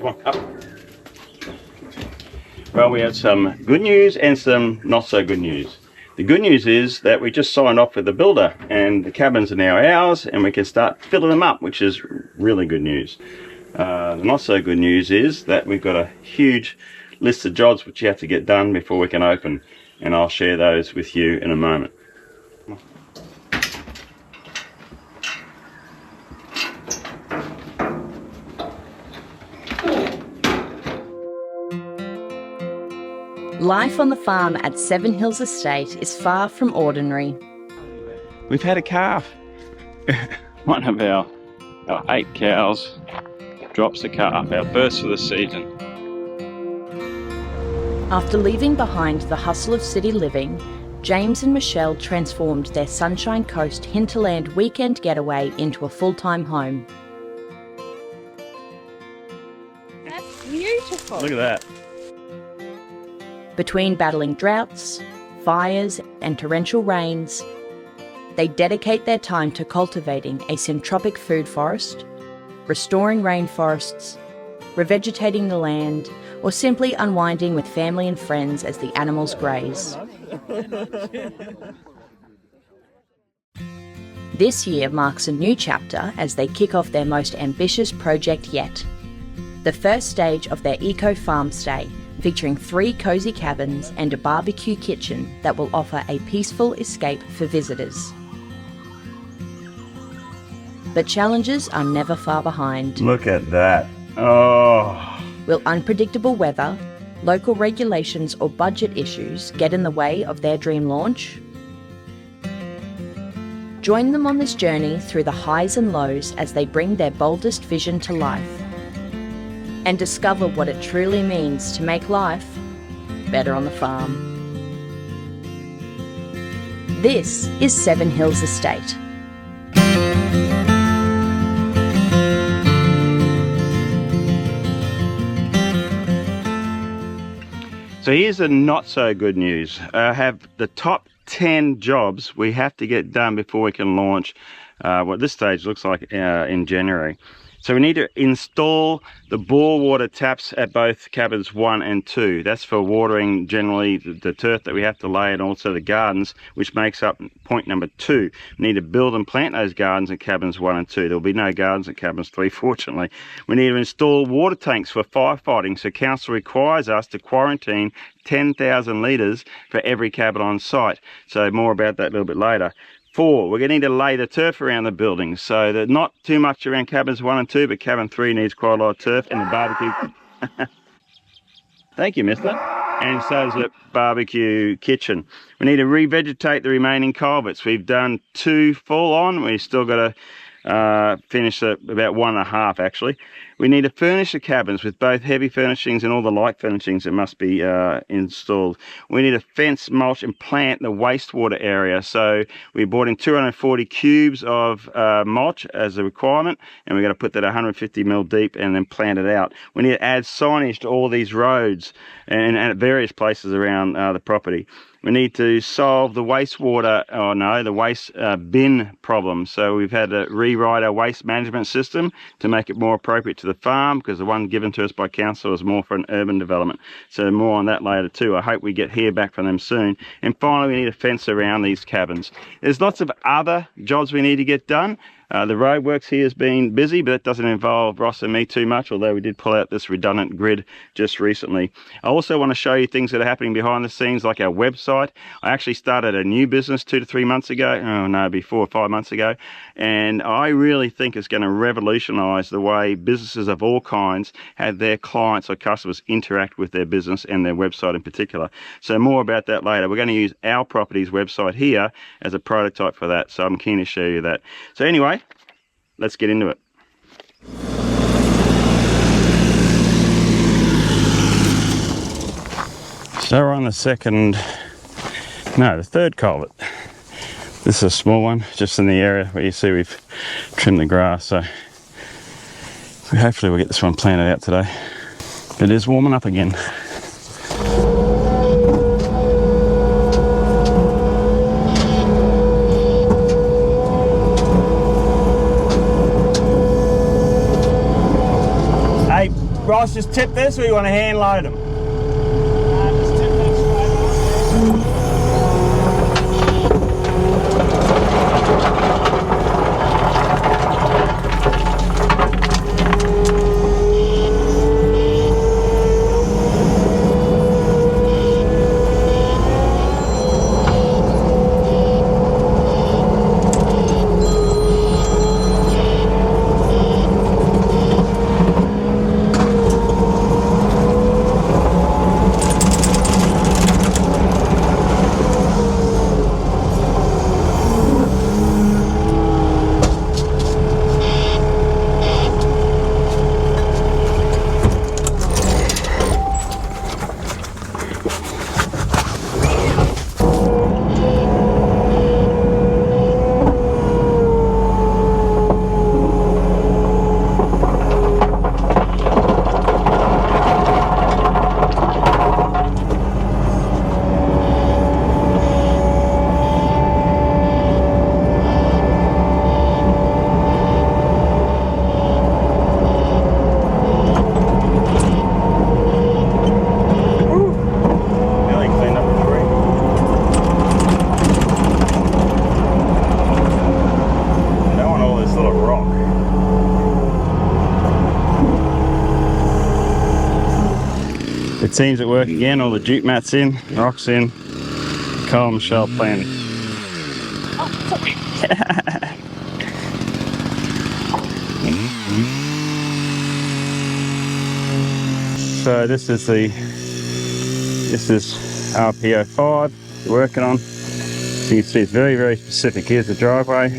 Come on, up. Well, we have some good news and some not so good news. The good news is that we just signed off with the builder and the cabins are now ours and we can start filling them up, which is really good news. The not so good news is that we've got a huge list of jobs which you have to get done before we can open, and I'll share those with you in a moment. Life on the farm at Seven Hills Estate is far from ordinary. We've had a calf. One of our 8 cows drops a calf, our first for the season. After leaving behind the hustle of city living, James and Michelle transformed their Sunshine Coast hinterland weekend getaway into a full-time home. That's beautiful. Look at that. Between battling droughts, fires and torrential rains, they dedicate their time to cultivating a syntropic food forest, restoring rainforests, revegetating the land, or simply unwinding with family and friends as the animals graze. This year marks a new chapter as they kick off their most ambitious project yet. The first stage of their eco farm stay, featuring 3 cosy cabins and a barbecue kitchen that will offer a peaceful escape for visitors. But challenges are never far behind. Look at that. Oh. Will unpredictable weather, local regulations or budget issues get in the way of their dream launch? Join them on this journey through the highs and lows as they bring their boldest vision to life. And discover what it truly means to make life better on the farm. This is Seven Hills Estate. So here's the not so good news. I have the top 10 jobs we have to get done before we can launch what this stage looks like in January. So we need to install the bore water taps at both cabins 1 and 2. That's for watering generally the turf that we have to lay and also the gardens, which makes up point number 2. We need to build and plant those gardens in cabins 1 and 2. There'll be no gardens at cabins 3, fortunately. We need to install water tanks for firefighting, so council requires us to quarantine 10,000 litres for every cabin on site. So more about that a little bit later. 4, we're going to need to lay the turf around the buildings, so that not too much around cabins 1 and 2, but cabin 3 needs quite a lot of turf, and the barbecue. Thank you, mister. And so does the barbecue kitchen. We need to revegetate the remaining culverts. We've done 2 full on. We've still got to finish about 1.5 actually. We need to furnish the cabins with both heavy furnishings and all the light furnishings that must be installed. We need to fence, mulch and plant the wastewater area. So we brought in 240 cubes of mulch as a requirement, and we're going to put that 150 mil deep and then plant it out. We need to add signage to all these roads and at various places around the property. We need to solve the wastewater, the waste bin problem. So we've had to rewrite our waste management system to make it more appropriate to the farm, because the one given to us by council is more for an urban development. So more on that later too. I hope we get hear back from them soon. And finally, we need a fence around these cabins. There's lots of other jobs we need to get done. The roadworks here has been busy, but that doesn't involve Ross and me too much, although we did pull out this redundant grid just recently. I also want to show you things that are happening behind the scenes, like our website. I actually started a new business 2 to 3 months ago. Oh no, it'd be 4 or 5 months ago. And I really think it's going to revolutionise the way businesses of all kinds have their clients or customers interact with their business and their website in particular. So more about that later. We're going to use our property's website here as a prototype for that. So I'm keen to show you that. So anyway, let's get into it. So we're on the third culvert. This is a small one, just in the area where you see we've trimmed the grass. So hopefully we'll get this one planted out today. It is warming up again. Ross, just tip this, or you want to hand load them? Just tip that straight on. It seems at work again, all the jute mats in, rocks in, Kyle and Michelle planning. Oh, sorry. So this is RPO5 we're working on. So you can see it's very, very specific. Here's the driveway.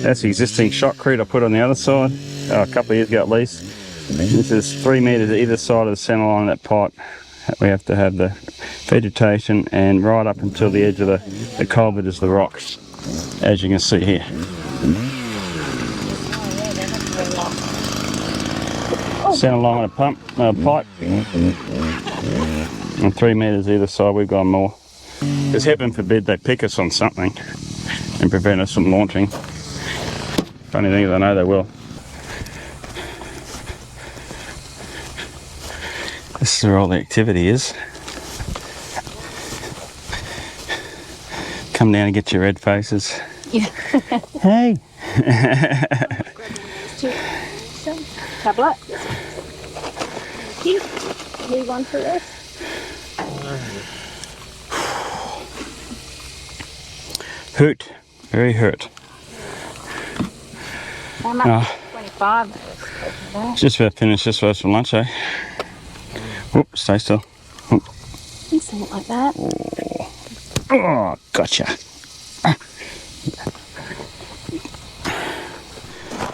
That's the existing shotcrete I put on the other side a couple of years ago at least. This is 3 meters either side of the center line of that pipe. We have to have the vegetation, and right up until the edge of the culvert is the rocks, as you can see here. Center line of the pipe, and 3 meters either side. We've gone more. Because heaven forbid they pick us on something and prevent us from launching. Funny thing is, I know they will. This is where all the activity is. Come down and get your red faces. Yeah. Hey! Tablet. Cute. Move on for this. Hurt. Very hurt. How much? 25. Just about finished this first from lunch, eh? Whoop, stay still. Whoop. Something like that. Oh, gotcha.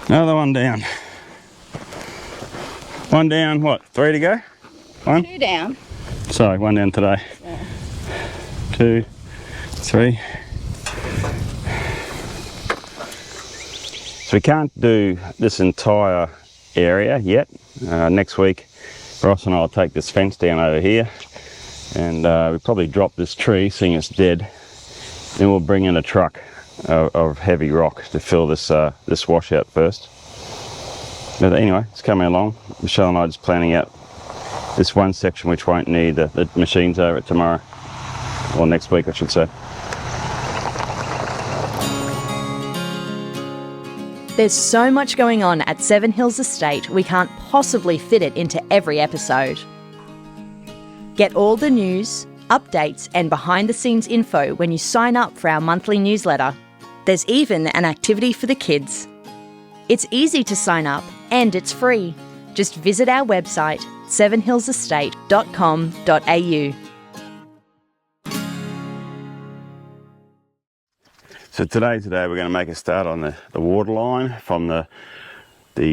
Another one down. One down, what? 3 to go? 1? 2 down. Sorry, 1 down today. Yeah. 2, 3. So we can't do this entire area yet. Next week, Ross and I will take this fence down over here, and we probably drop this tree, seeing it's dead. Then we'll bring in a truck of heavy rock to fill this this washout first. But anyway, it's coming along. Michelle and I are just planning out this one section which won't need the machines over it tomorrow, or next week I should say. There's so much going on at Seven Hills Estate, we can't possibly fit it into every episode. Get all the news, updates, and behind-the-scenes info when you sign up for our monthly newsletter. There's even an activity for the kids. It's easy to sign up, and it's free. Just visit our website, sevenhillsestate.com.au. So today we're going to make a start on the water line from the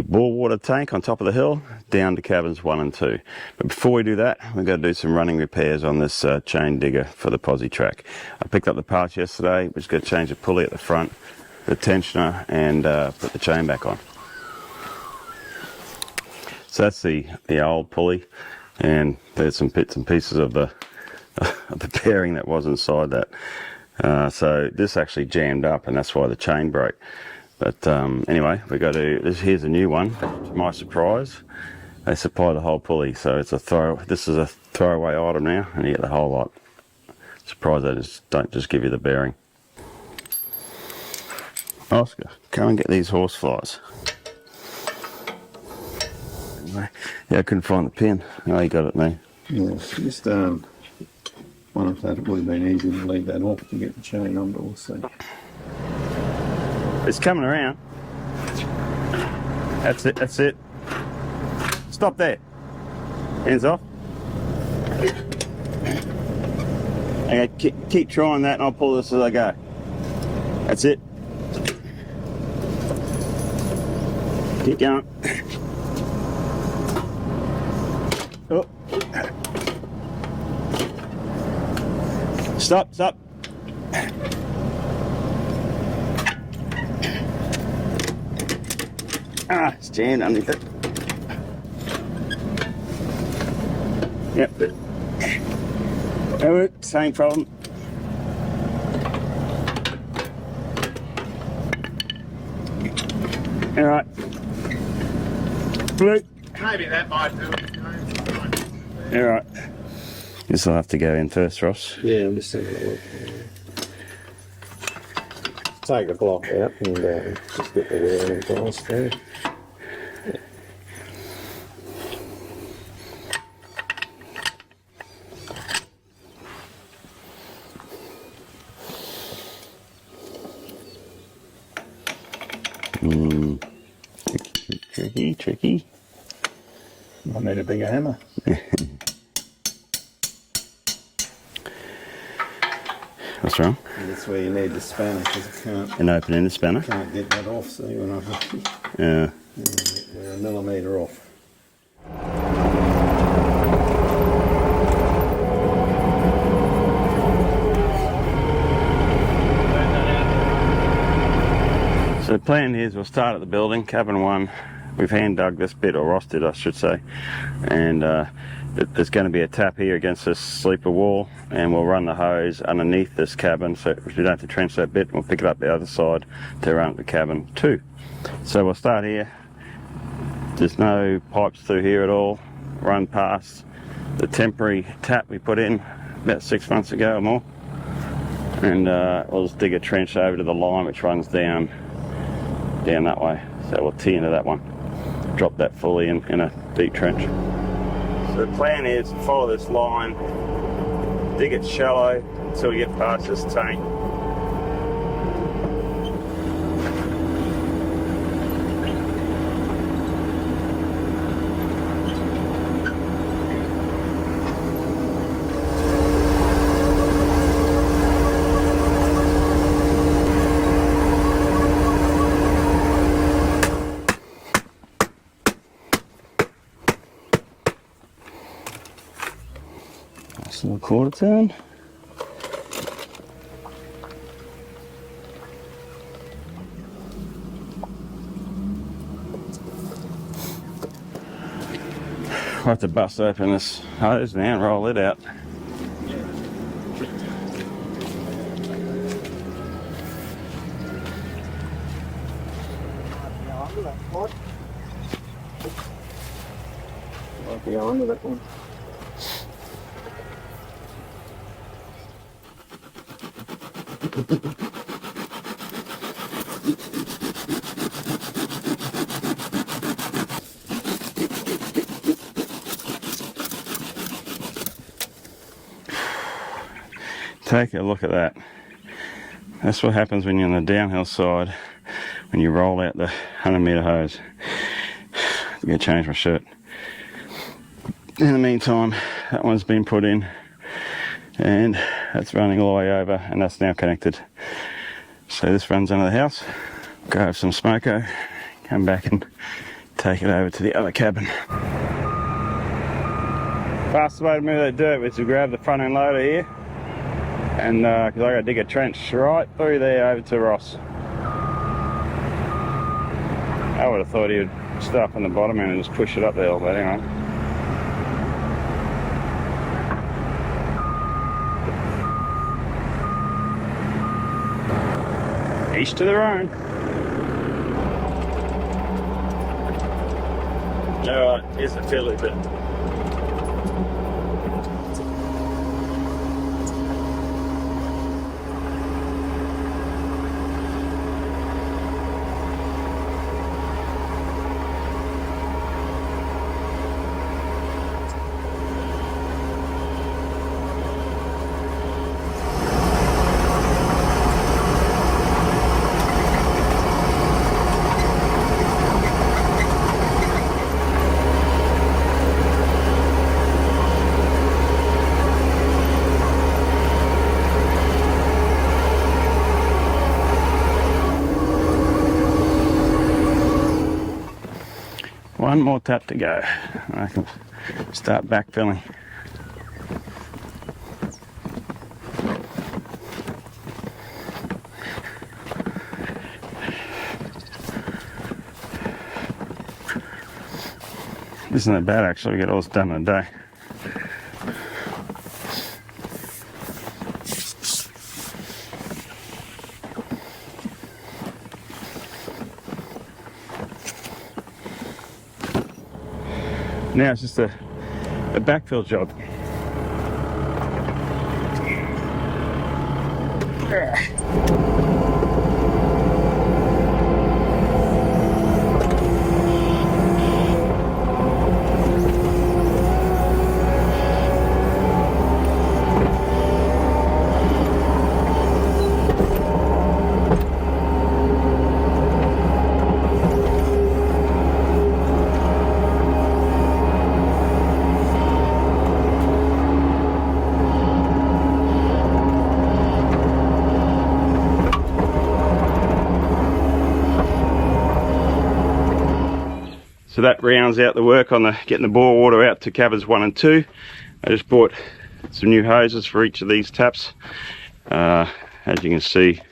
bore water tank on top of the hill down to cabins 1 and 2. But before we do that, we've got to do some running repairs on this chain digger for the posi track. I picked up the parts yesterday. We're just going to change the pulley at the front, the tensioner, and put the chain back on. So that's the old pulley, and there's some bits and pieces of the bearing that was inside that. So this actually jammed up, and that's why the chain broke. But anyway, we got to. Here's a new one. To my surprise, they supply the whole pulley, so it's a this is a throwaway item now, and you get the whole lot. Surprised they don't just give you the bearing. Oscar, come and get these horseflies. Yeah, I couldn't find the pin. Oh, you got it now. Yeah, just one of that, it would have been easy to leave that off to get the chain on, but we'll see. It's coming around. That's it, that's it. Stop there. Hands off. Okay, keep trying that and I'll pull this as I go. That's it. Keep going. Oh. Stop, stop. Ah, it's jammed underneath it. Yep. Oh, same problem. All right. Blue. Maybe that might do it. All right. Guess I'll have to go in first, Ross. Yeah, I'm just taking a look. Take the block out and just get the wearing glass there. Tricky. I need a bigger hammer. What's wrong? That's where you need the spanner because I An opening the spanner? can't get that off. See when Yeah. we're a millimetre off. So the plan is we'll start at the building, cabin 1. We've hand dug this bit, or Ross did I should say, and there's going to be a tap here against this sleeper wall, and we'll run the hose underneath this cabin so we don't have to trench that bit. We'll pick it up the other side to run at the cabin 2. So we'll start here. There's no pipes through here at all. Run past the temporary tap we put in about 6 months ago or more, and we'll just dig a trench over to the line which runs down that way. So we'll tee into that one, drop that fully in a deep trench. So the plan is to follow this line, dig it shallow until we get past this tank. Little quarter turn. I'll have to bust open this hose now and roll it out. Might be on with that one. Take a look at that. That's what happens when you're on the downhill side, when you roll out the 100-metre hose. I'm going to change my shirt. In the meantime, that one's been put in, and that's running all the way over, and that's now connected. So this runs under the house, go have some smoko, come back and take it over to the other cabin. Fastest way to move that dirt is to grab the front end loader here, and because I got to dig a trench right through there over to Ross. I would have thought he would start from the bottom end and just push it up there, but anyway. Each to their own. Alright, here's the fiddly bit. One more tap to go. I can start backfilling. This isn't that bad actually, we get all this done in a day. Now it's just a backfill job. So that rounds out the work on getting the bore water out to cabins 1 and 2. I just bought some new hoses for each of these taps. As you can see,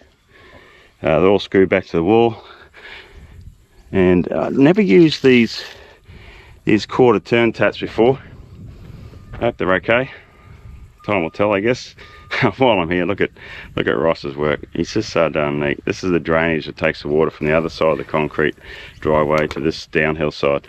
they're all screwed back to the wall. And I've never used these quarter turn taps before. I hope they're okay. Time will tell, I guess. While I'm here, look at Ross's work. He's just so darn neat. This is the drainage that takes the water from the other side of the concrete driveway to this downhill side.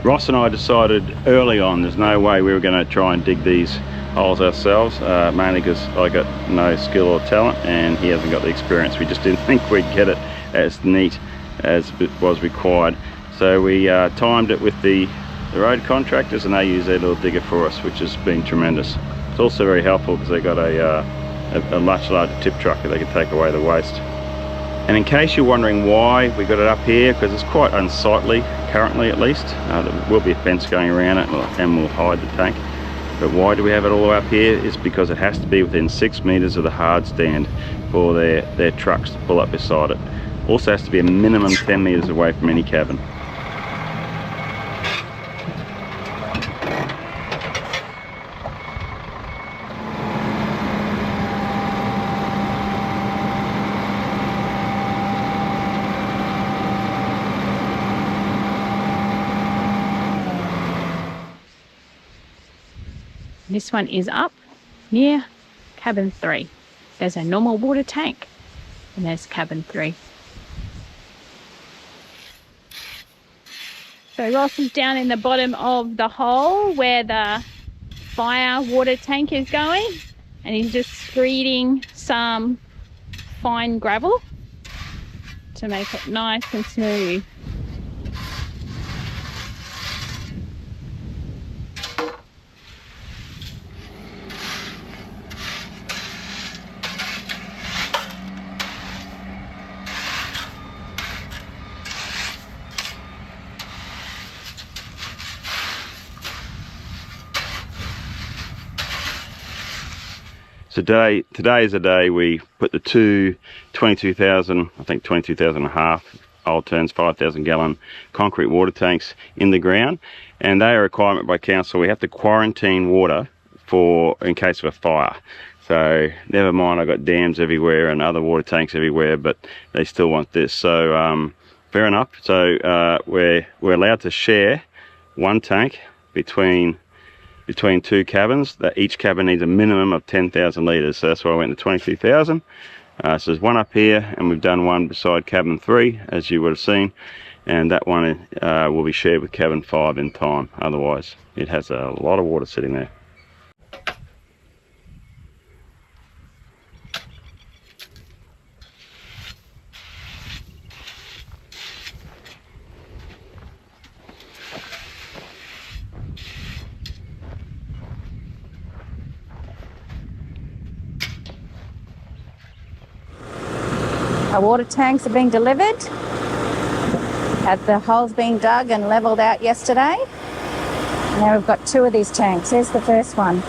Ross and I decided early on there's no way we were going to try and dig these holes ourselves, mainly because I got no skill or talent and he hasn't got the experience. We just didn't think we'd get it as neat as it was required. So we timed it with the road contractors and they use their little digger for us, which has been tremendous. It's also very helpful because they've got a much larger tip truck that they can take away the waste. And in case you're wondering why we got it up here, because it's quite unsightly, currently at least. There will be a fence going around it and we'll hide the tank. But why do we have it all up here? Is because it has to be within 6 meters of the hard stand for their trucks to pull up beside it. Also has to be a minimum 10 meters away from any cabin. This one is up near cabin 3. There's a normal water tank and there's cabin 3. So Ross is down in the bottom of the hole where the fire water tank is going and he's just screeding some fine gravel to make it nice and smooth. So today is the day we put the two 22,000, I think 22,000 and a half, old turns 5,000 gallon concrete water tanks in the ground, and they are a requirement by council. We have to quarantine water in case of a fire. So never mind, I've got dams everywhere and other water tanks everywhere, but they still want this. So fair enough. So we're allowed to share one tank between two cabins. That each cabin needs a minimum of 10,000 litres. So that's why I went to 22,000. So there's one up here, and we've done one beside cabin 3, as you would have seen. And that one will be shared with cabin 5 in time. Otherwise, it has a lot of water sitting there. Our water tanks are being delivered. Had the holes being dug and levelled out yesterday. Now we've got 2 of these tanks. Here's the first one.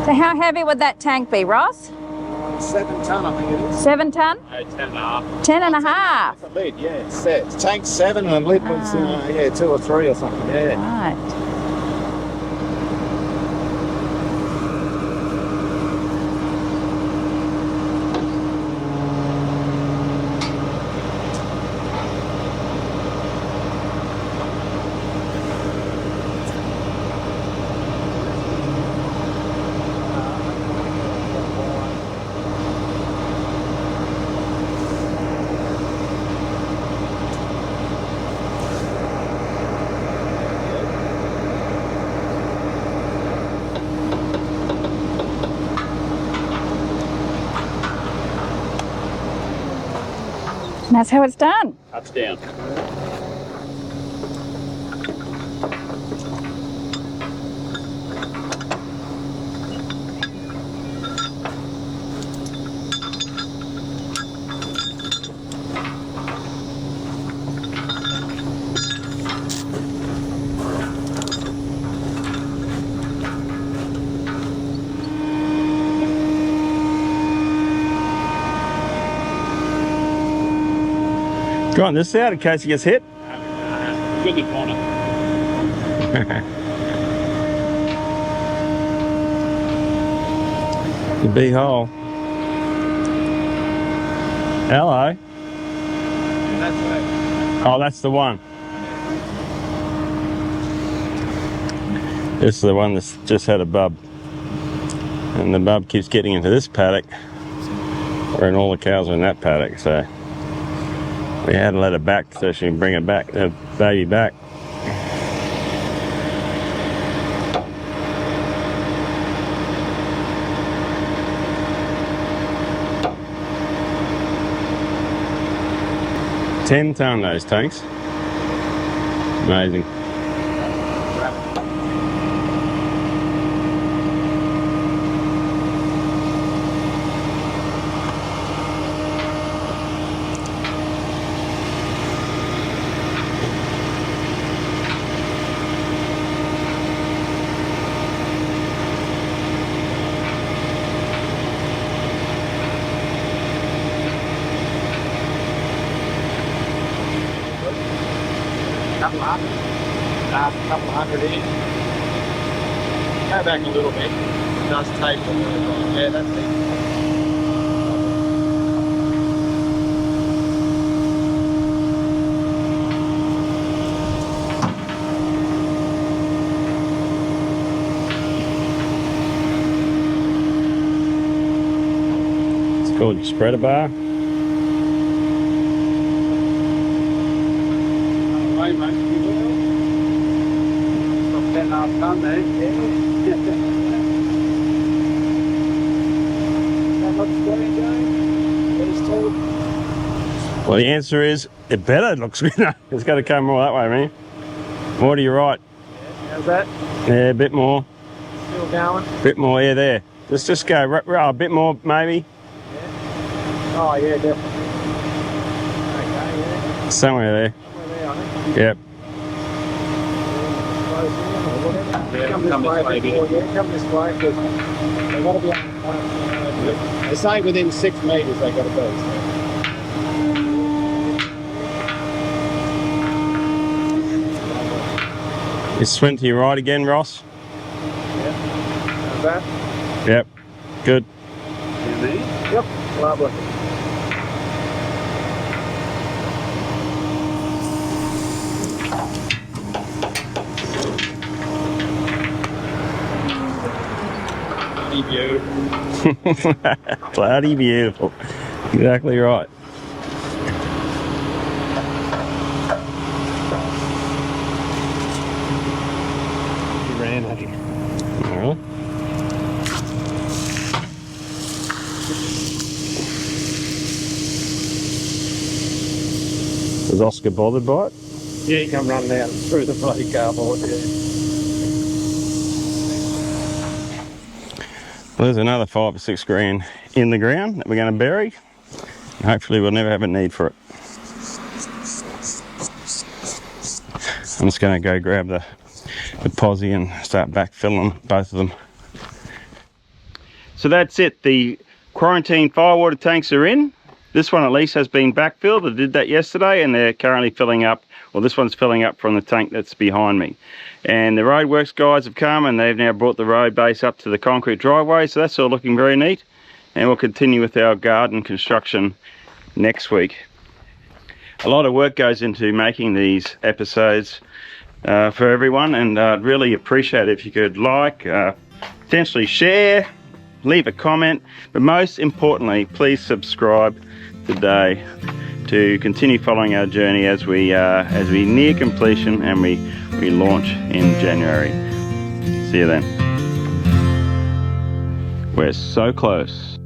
So how heavy would that tank be, Ross? 7 tonne, I think it is. 7 tonne? No, 10.5. 10 and a half. The lid, yeah, it's set. Tank 7 and the lid was, yeah, 2 or 3 or something, yeah. Right. And that's how it's done. Touchdown. Go on this side in case he gets hit. Good in the corner. The big hole. Hello. Oh, that's the one. This is the one that's just had a bub. And the bub keeps getting into this paddock. And all the cows are in that paddock, so we had to let it back so she can bring it back, the baby back. $10 tonne those tanks. Amazing. Couple hundred in. Go back a little bit. It does take a little bit. Yeah, that's it. It's called your spreader bar. Away, mate. You will. Stop 10.5 tonne there. Yeah. That looks good, Joe. These two. Well, the answer is it better looks good. It's got to come more that way, man. More to your right. How's that? Yeah, a bit more. Still going? Bit more, yeah, there. Let's just go a bit more, maybe. Oh, yeah, definitely. Okay, yeah. Somewhere there. Somewhere there, I think. Yep. Close in or whatever. Yeah, come this come this way way, before, yeah, come this way, because they've got to be on the They say within 6 metres they've got to be. Is swing to your right again, Ross? How's that? Yep. Good. Yep, lovely. Beautiful. Bloody beautiful. Exactly right. He ran at him. Alright. Was Oscar bothered by it? Yeah, he come running out through the bloody cardboard, yeah. Well, there's another 5 or 6 grand in the ground that we're going to bury. And hopefully we'll never have a need for it. I'm just going to go grab the posi and start backfilling both of them. So that's it. The quarantine firewater tanks are in. This one at least has been backfilled. I did that yesterday and they're currently filling up. Well, this one's filling up from the tank that's behind me. And the roadworks guys have come and they've now brought the road base up to the concrete driveway. So that's all looking very neat. And we'll continue with our garden construction next week. A lot of work goes into making these episodes for everyone. And I'd really appreciate it if you could like, potentially share, leave a comment. But most importantly, please subscribe today to continue following our journey as we near completion and we launch in January. See you then. We're so close.